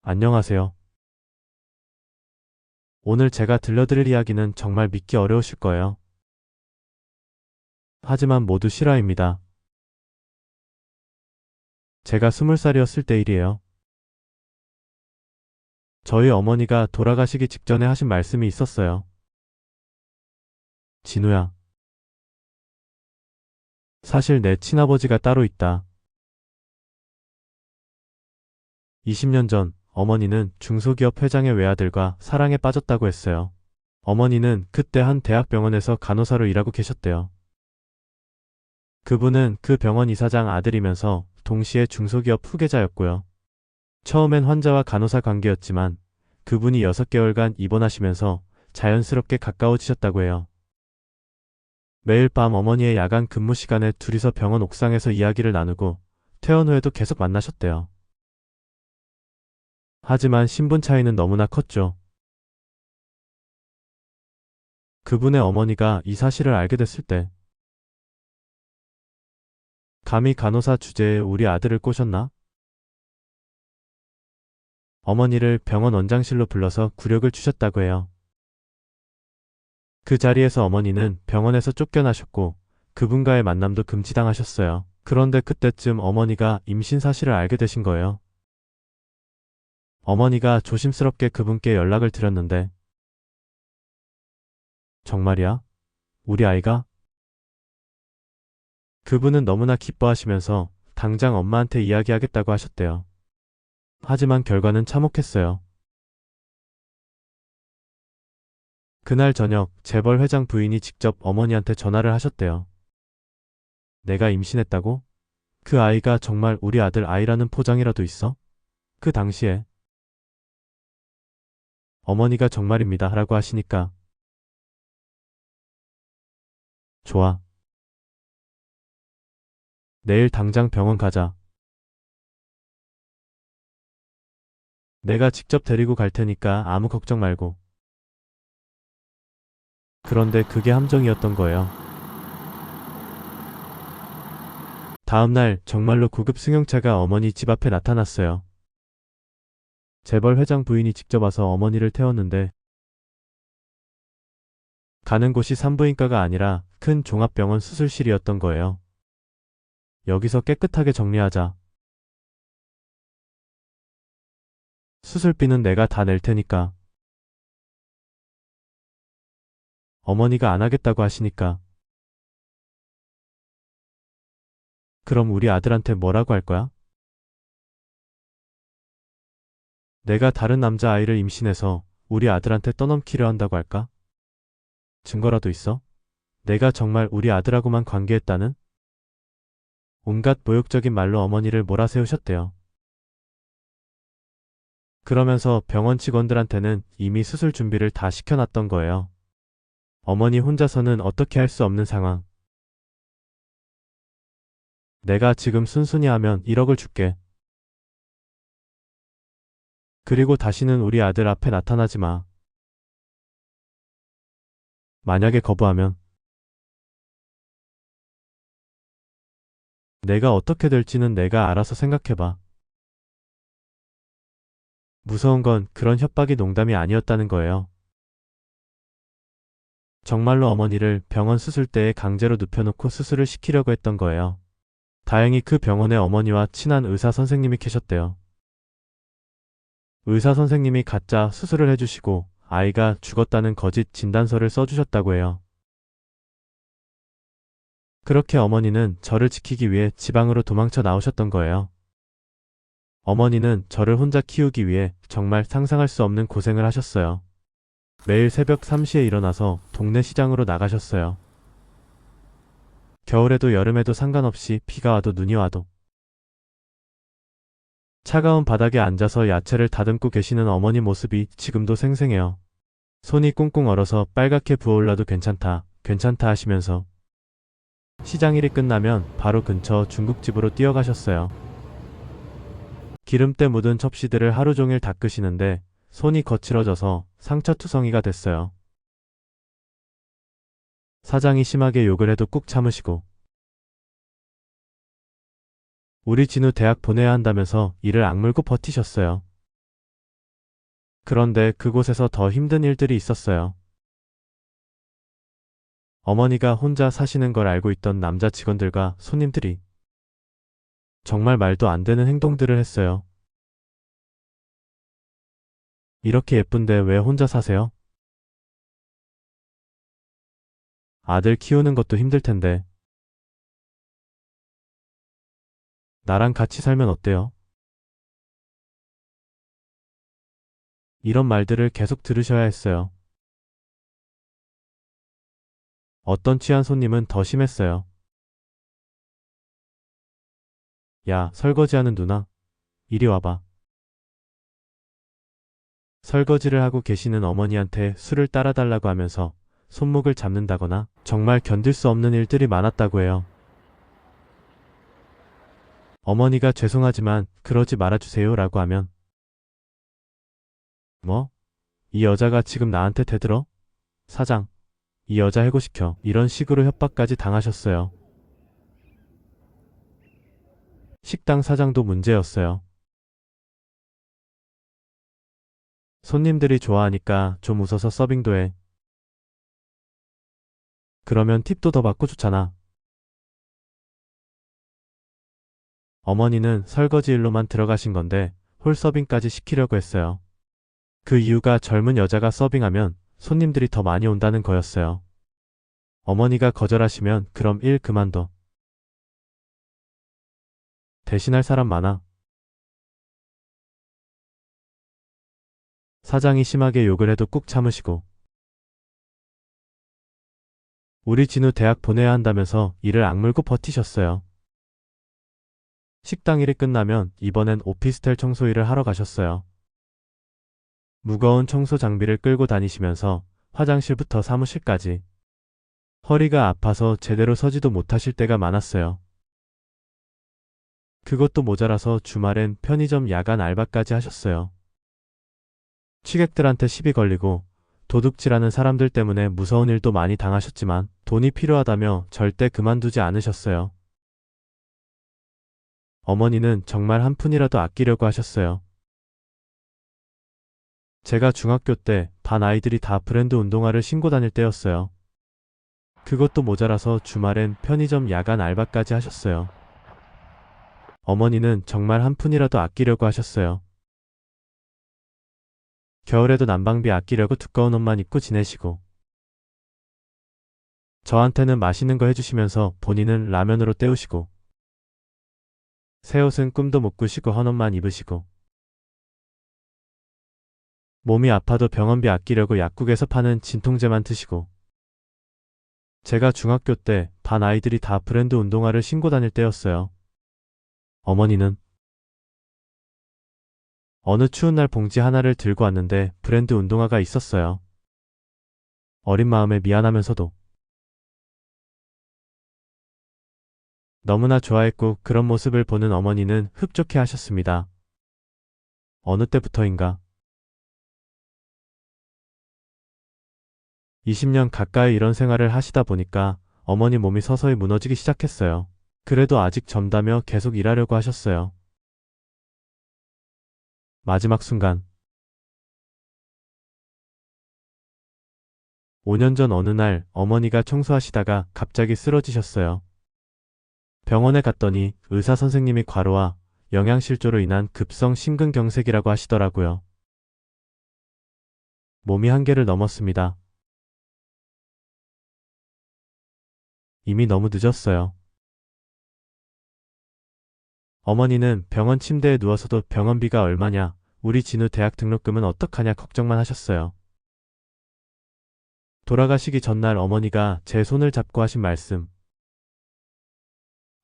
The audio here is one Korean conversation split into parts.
안녕하세요. 오늘 제가 들려드릴 이야기는 정말 믿기 어려우실 거예요. 하지만 모두 실화입니다. 제가 20살이었을 때 일이에요. 저희 어머니가 돌아가시기 직전에 하신 말씀이 있었어요. 진우야, 사실 내 친아버지가 따로 있다. 20년 전 어머니는 중소기업 회장의 외아들과 사랑에 빠졌다고 했어요. 어머니는 그때 한 대학병원에서 간호사로 일하고 계셨대요. 그분은 그 병원 이사장 아들이면서 동시에 중소기업 후계자였고요. 처음엔 환자와 간호사 관계였지만 그분이 6개월간 입원하시면서 자연스럽게 가까워지셨다고 해요. 매일 밤 어머니의 야간 근무 시간에 둘이서 병원 옥상에서 이야기를 나누고 퇴원 후에도 계속 만나셨대요. 하지만 신분 차이는 너무나 컸죠. 그분의 어머니가 이 사실을 알게 됐을 때 감히 간호사 주제에 우리 아들을 꼬셨나? 어머니를 병원 원장실로 불러서 굴욕을 주셨다고 해요. 그 자리에서 어머니는 병원에서 쫓겨나셨고 그분과의 만남도 금지당하셨어요. 그런데 그때쯤 어머니가 임신 사실을 알게 되신 거예요. 어머니가 조심스럽게 그분께 연락을 드렸는데 정말이야? 우리 아이가? 그분은 너무나 기뻐하시면서 당장 엄마한테 이야기하겠다고 하셨대요. 하지만 결과는 참혹했어요. 그날 저녁 재벌 회장 부인이 직접 어머니한테 전화를 하셨대요. 내가 임신했다고? 그 아이가 정말 우리 아들 아이라는 포장이라도 있어? 그 당시에 어머니가 정말입니다 라고 하시니까 좋아. 내일 당장 병원 가자. 내가 직접 데리고 갈 테니까 아무 걱정 말고. 그런데 그게 함정이었던 거예요. 다음날 정말로 구급 승용차가 어머니 집 앞에 나타났어요. 재벌 회장 부인이 직접 와서 어머니를 태웠는데 가는 곳이 산부인과가 아니라 큰 종합병원 수술실이었던 거예요. 여기서 깨끗하게 정리하자. 수술비는 내가 다 낼 테니까. 어머니가 안 하겠다고 하시니까. 그럼 우리 아들한테 뭐라고 할 거야? 내가 다른 남자아이를 임신해서 우리 아들한테 떠넘기려 한다고 할까? 증거라도 있어? 내가 정말 우리 아들하고만 관계했다는? 온갖 모욕적인 말로 어머니를 몰아세우셨대요. 그러면서 병원 직원들한테는 이미 수술 준비를 다 시켜놨던 거예요. 어머니 혼자서는 어떻게 할 수 없는 상황. 내가 지금 순순히 하면 1억을 줄게. 그리고 다시는 우리 아들 앞에 나타나지 마. 만약에 거부하면 내가 어떻게 될지는 내가 알아서 생각해봐. 무서운 건 그런 협박이 농담이 아니었다는 거예요. 정말로 어머니를 병원 수술대에 강제로 눕혀놓고 수술을 시키려고 했던 거예요. 다행히 그 병원에 어머니와 친한 의사 선생님이 계셨대요. 의사 선생님이 가짜 수술을 해주시고 아이가 죽었다는 거짓 진단서를 써주셨다고 해요. 그렇게 어머니는 저를 지키기 위해 지방으로 도망쳐 나오셨던 거예요. 어머니는 저를 혼자 키우기 위해 정말 상상할 수 없는 고생을 하셨어요. 매일 새벽 3시에 일어나서 동네 시장으로 나가셨어요. 겨울에도 여름에도 상관없이 비가 와도 눈이 와도. 차가운 바닥에 앉아서 야채를 다듬고 계시는 어머니 모습이 지금도 생생해요. 손이 꽁꽁 얼어서 빨갛게 부어올라도 괜찮다, 괜찮다 하시면서 시장 일이 끝나면 바로 근처 중국집으로 뛰어가셨어요. 기름때 묻은 접시들을 하루 종일 닦으시는데 손이 거칠어져서 상처투성이가 됐어요. 사장이 심하게 욕을 해도 꾹 참으시고 우리 진우 대학 보내야 한다면서 이를 악물고 버티셨어요. 그런데 그곳에서 더 힘든 일들이 있었어요. 어머니가 혼자 사시는 걸 알고 있던 남자 직원들과 손님들이 정말 말도 안 되는 행동들을 했어요. 이렇게 예쁜데 왜 혼자 사세요? 아들 키우는 것도 힘들 텐데 나랑 같이 살면 어때요? 이런 말들을 계속 들으셔야 했어요. 어떤 취한 손님은 더 심했어요. 야, 설거지하는 누나, 이리 와봐. 설거지를 하고 계시는 어머니한테 술을 따라달라고 하면서 손목을 잡는다거나 정말 견딜 수 없는 일들이 많았다고 해요. 어머니가 죄송하지만 그러지 말아주세요 라고 하면 뭐? 이 여자가 지금 나한테 대들어? 사장, 이 여자 해고시켜. 이런 식으로 협박까지 당하셨어요. 식당 사장도 문제였어요. 손님들이 좋아하니까 좀 웃어서 서빙도 해. 그러면 팁도 더 받고 좋잖아. 어머니는 설거지 일로만 들어가신 건데 홀 서빙까지 시키려고 했어요. 그 이유가 젊은 여자가 서빙하면 손님들이 더 많이 온다는 거였어요. 어머니가 거절하시면 그럼 일 그만둬. 대신할 사람 많아. 사장이 심하게 욕을 해도 꾹 참으시고 우리 진우 대학 보내야 한다면서 이를 악물고 버티셨어요. 식당 일이 끝나면 이번엔 오피스텔 청소 일을 하러 가셨어요. 무거운 청소 장비를 끌고 다니시면서 화장실부터 사무실까지 허리가 아파서 제대로 서지도 못하실 때가 많았어요. 그것도 모자라서 주말엔 편의점 야간 알바까지 하셨어요. 취객들한테 시비 걸리고 도둑질하는 사람들 때문에 무서운 일도 많이 당하셨지만 돈이 필요하다며 절대 그만두지 않으셨어요. 어머니는 정말 한 푼이라도 아끼려고 하셨어요. 제가 중학교 때 반 아이들이 다 브랜드 운동화를 신고 다닐 때였어요. 그것도 모자라서 주말엔 편의점 야간 알바까지 하셨어요. 어머니는 정말 한 푼이라도 아끼려고 하셨어요. 겨울에도 난방비 아끼려고 두꺼운 옷만 입고 지내시고 저한테는 맛있는 거 해주시면서 본인은 라면으로 때우시고 새 옷은 꿈도 못 꾸시고 헌 옷만 입으시고 몸이 아파도 병원비 아끼려고 약국에서 파는 진통제만 드시고 제가 중학교 때 반 아이들이 다 브랜드 운동화를 신고 다닐 때였어요. 어머니는 어느 추운 날 봉지 하나를 들고 왔는데 브랜드 운동화가 있었어요. 어린 마음에 미안하면서도 너무나 좋아했고 그런 모습을 보는 어머니는 흡족해 하셨습니다. 어느 때부터인가 20년 가까이 이런 생활을 하시다 보니까 어머니 몸이 서서히 무너지기 시작했어요. 그래도 아직 젊다며 계속 일하려고 하셨어요. 마지막 순간 5년 전 어느 날 어머니가 청소하시다가 갑자기 쓰러지셨어요. 병원에 갔더니 의사 선생님이 과로와 영양실조로 인한 급성 심근경색이라고 하시더라고요. 몸이 한계를 넘었습니다. 이미 너무 늦었어요. 어머니는 병원 침대에 누워서도 병원비가 얼마냐, 우리 진우 대학 등록금은 어떡하냐 걱정만 하셨어요. 돌아가시기 전날 어머니가 제 손을 잡고 하신 말씀.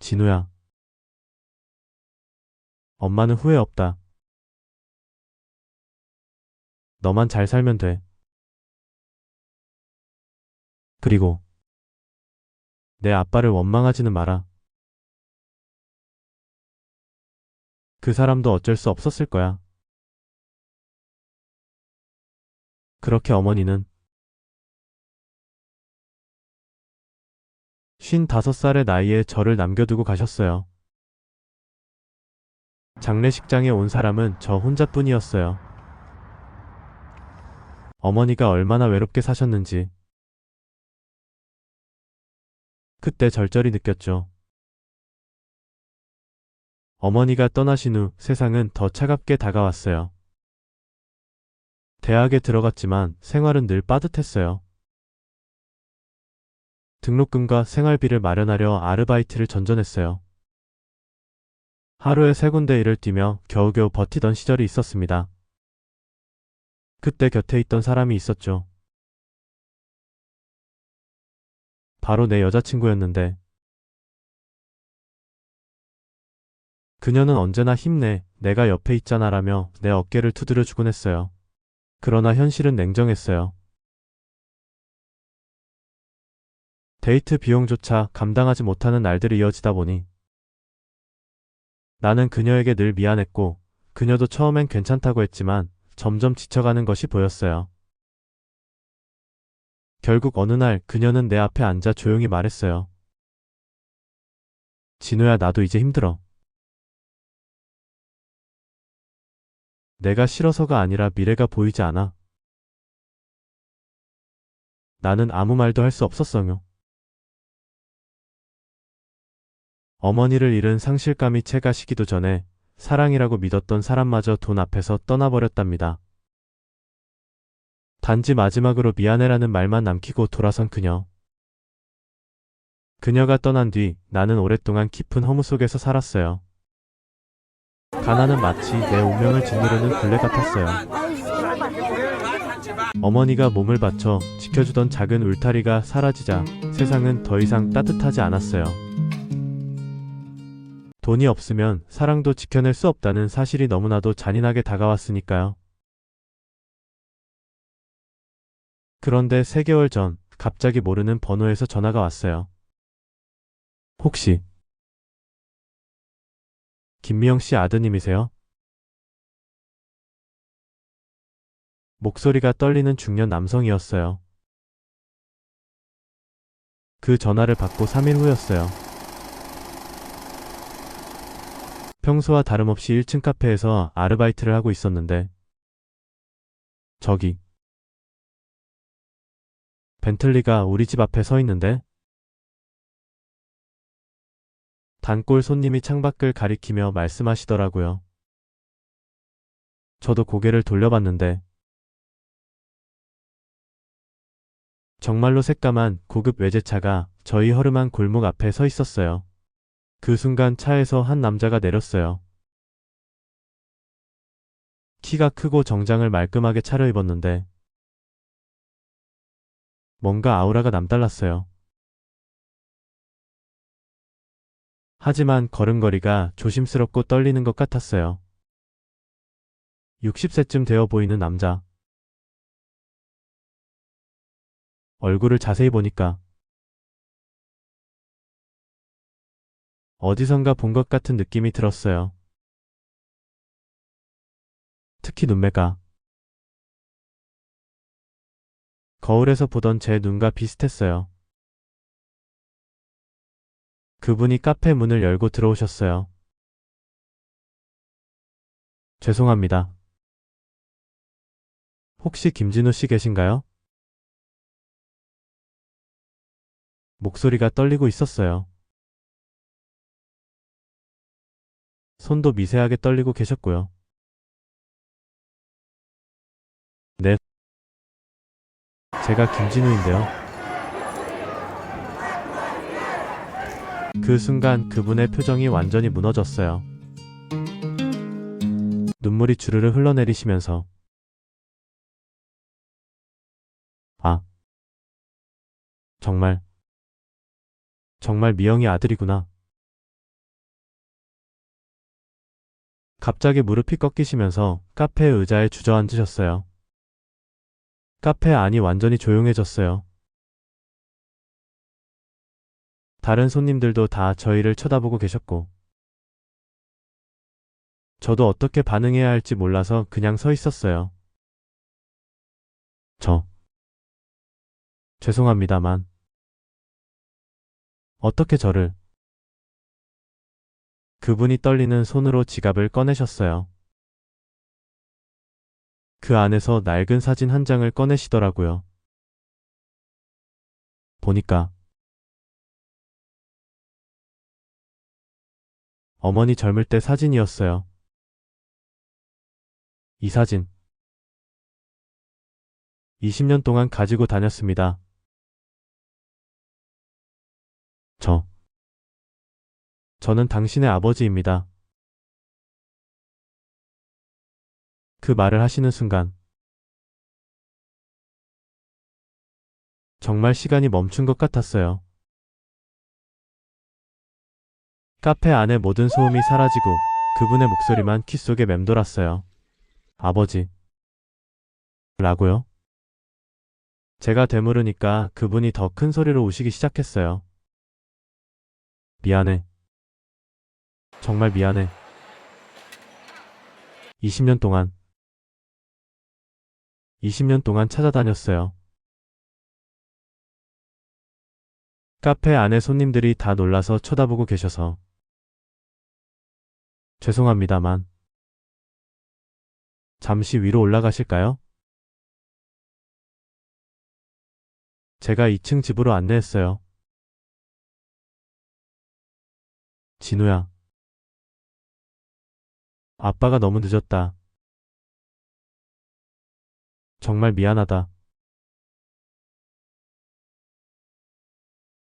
진우야, 엄마는 후회 없다. 너만 잘 살면 돼. 그리고 내 아빠를 원망하지는 마라. 그 사람도 어쩔 수 없었을 거야. 그렇게 어머니는 55살의 나이에 저를 남겨두고 가셨어요. 장례식장에 온 사람은 저 혼자뿐이었어요. 어머니가 얼마나 외롭게 사셨는지 그때 절절히 느꼈죠. 어머니가 떠나신 후 세상은 더 차갑게 다가왔어요. 대학에 들어갔지만 생활은 늘 빠듯했어요. 등록금과 생활비를 마련하려 아르바이트를 전전했어요. 하루에 3군데 일을 뛰며 겨우겨우 버티던 시절이 있었습니다. 그때 곁에 있던 사람이 있었죠. 바로 내 여자친구였는데 그녀는 언제나 힘내, 내가 옆에 있잖아 라며 내 어깨를 두드려 주곤 했어요. 그러나 현실은 냉정했어요. 데이트 비용조차 감당하지 못하는 날들이 이어지다 보니 나는 그녀에게 늘 미안했고 그녀도 처음엔 괜찮다고 했지만 점점 지쳐가는 것이 보였어요. 결국 어느 날 그녀는 내 앞에 앉아 조용히 말했어요. 진우야, 나도 이제 힘들어. 내가 싫어서가 아니라 미래가 보이지 않아. 나는 아무 말도 할 수 없었어요. 어머니를 잃은 상실감이 채가 시기도 전에 사랑이라고 믿었던 사람마저 돈 앞에서 떠나버렸답니다. 단지 마지막으로 미안해라는 말만 남기고 돌아선 그녀. 그녀가 떠난 뒤 나는 오랫동안 깊은 허무 속에서 살았어요. 가난은 마치 내 운명을 짓누르는 굴레 같았어요. 어머니가 몸을 바쳐 지켜주던 작은 울타리가 사라지자 세상은 더 이상 따뜻하지 않았어요. 돈이 없으면 사랑도 지켜낼 수 없다는 사실이 너무나도 잔인하게 다가왔으니까요. 그런데 3개월 전 갑자기 모르는 번호에서 전화가 왔어요. 혹시 김미영 씨 아드님이세요? 목소리가 떨리는 중년 남성이었어요. 그 전화를 받고 3일 후였어요. 평소와 다름없이 1층 카페에서 아르바이트를 하고 있었는데 저기 벤틀리가 우리 집 앞에 서 있는데? 단골 손님이 창밖을 가리키며 말씀하시더라고요. 저도 고개를 돌려봤는데 정말로 새까만 고급 외제차가 저희 허름한 골목 앞에 서 있었어요. 그 순간 차에서 한 남자가 내렸어요. 키가 크고 정장을 말끔하게 차려입었는데 뭔가 아우라가 남달랐어요. 하지만 걸음걸이가 조심스럽고 떨리는 것 같았어요. 60세쯤 되어 보이는 남자. 얼굴을 자세히 보니까 어디선가 본 것 같은 느낌이 들었어요. 특히 눈매가 거울에서 보던 제 눈과 비슷했어요. 그분이 카페 문을 열고 들어오셨어요. 죄송합니다. 혹시 김진우 씨 계신가요? 목소리가 떨리고 있었어요. 손도 미세하게 떨리고 계셨고요. 네, 제가 김진우인데요. 그 순간 그분의 표정이 완전히 무너졌어요. 눈물이 주르르 흘러내리시면서 아, 정말 미영이 아들이구나. 갑자기 무릎이 꺾이시면서 카페 의자에 주저앉으셨어요. 카페 안이 완전히 조용해졌어요. 다른 손님들도 다 저희를 쳐다보고 계셨고 저도 어떻게 반응해야 할지 몰라서 그냥 서 있었어요. 죄송합니다만 어떻게 저를 그분이 떨리는 손으로 지갑을 꺼내셨어요. 그 안에서 낡은 사진 한 장을 꺼내시더라고요. 보니까 어머니 젊을 때 사진이었어요. 이 사진 20년 동안 가지고 다녔습니다. 저는 당신의 아버지입니다. 그 말을 하시는 순간 정말 시간이 멈춘 것 같았어요. 카페 안의 모든 소음이 사라지고 그분의 목소리만 귓 속에 맴돌았어요. 아버지. 라고요? 제가 되물으니까 그분이 더 큰 소리로 우시기 시작했어요. 미안해. 정말 미안해. 20년 동안 20년 동안 찾아다녔어요. 카페 안에 손님들이 다 놀라서 쳐다보고 계셔서 죄송합니다만 잠시 위로 올라가실까요? 제가 2층 집으로 안내했어요. 진우야. 아빠가 너무 늦었다. 정말 미안하다.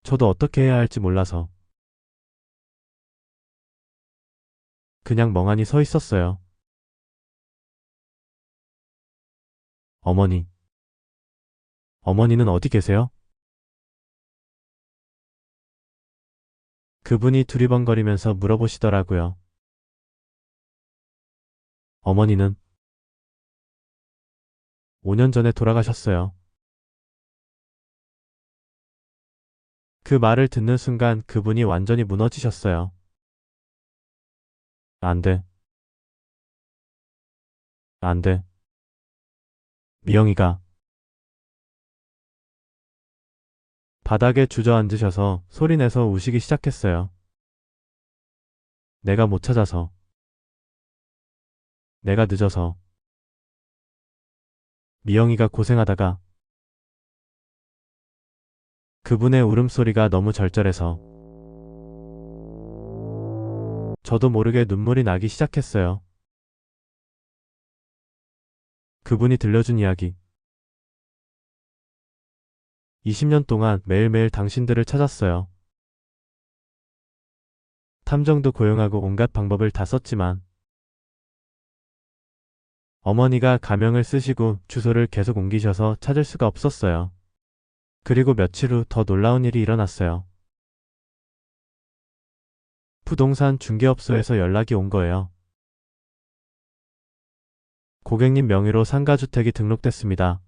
저도 어떻게 해야 할지 몰라서 그냥 멍하니 서 있었어요. 어머니. 어머니는 어디 계세요? 그분이 두리번거리면서 물어보시더라고요. 어머니는 5년 전에 돌아가셨어요. 그 말을 듣는 순간 그분이 완전히 무너지셨어요. 안 돼. 안 돼. 미영이가 바닥에 주저앉으셔서 소리내서 우시기 시작했어요. 내가 못 찾아서. 내가 늦어서. 미영이가 고생하다가 그분의 울음소리가 너무 절절해서 저도 모르게 눈물이 나기 시작했어요. 그분이 들려준 이야기. 20년 동안 매일매일 당신들을 찾았어요. 탐정도 고용하고 온갖 방법을 다 썼지만 어머니가 가명을 쓰시고 주소를 계속 옮기셔서 찾을 수가 없었어요. 그리고 며칠 후 더 놀라운 일이 일어났어요. 부동산 중개업소에서 연락이 온 거예요. 고객님 명의로 상가주택이 등록됐습니다.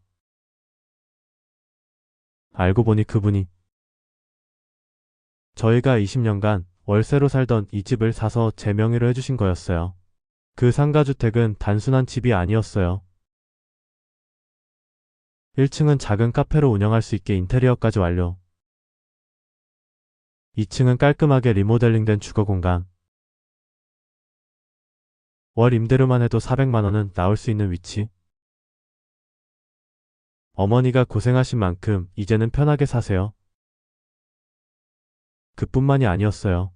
알고 보니 그분이 저희가 20년간 월세로 살던 이 집을 사서 제 명의로 해주신 거였어요. 그 상가주택은 단순한 집이 아니었어요. 1층은 작은 카페로 운영할 수 있게 인테리어까지 완료. 2층은 깔끔하게 리모델링된 주거 공간. 월 임대료만 해도 400만 원은 나올 수 있는 위치. 어머니가 고생하신 만큼 이제는 편하게 사세요. 그뿐만이 아니었어요.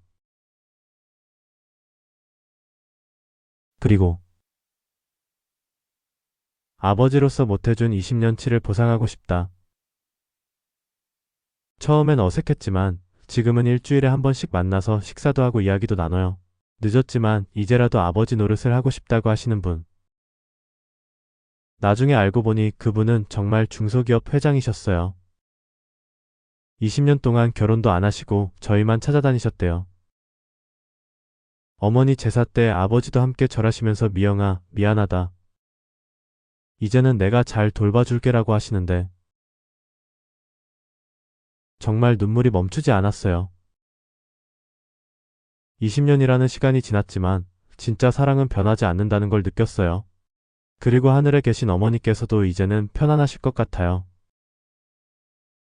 그리고 아버지로서 못해준 20년치를 보상하고 싶다. 처음엔 어색했지만 지금은 일주일에 한 번씩 만나서 식사도 하고 이야기도 나눠요. 늦었지만 이제라도 아버지 노릇을 하고 싶다고 하시는 분. 나중에 알고 보니 그분은 정말 중소기업 회장이셨어요. 20년 동안 결혼도 안 하시고 저희만 찾아다니셨대요. 어머니 제사 때 아버지도 함께 절하시면서 미영아, 미안하다. 이제는 내가 잘 돌봐줄게라고 하시는데 정말 눈물이 멈추지 않았어요. 20년이라는 시간이 지났지만 진짜 사랑은 변하지 않는다는 걸 느꼈어요. 그리고 하늘에 계신 어머니께서도 이제는 편안하실 것 같아요.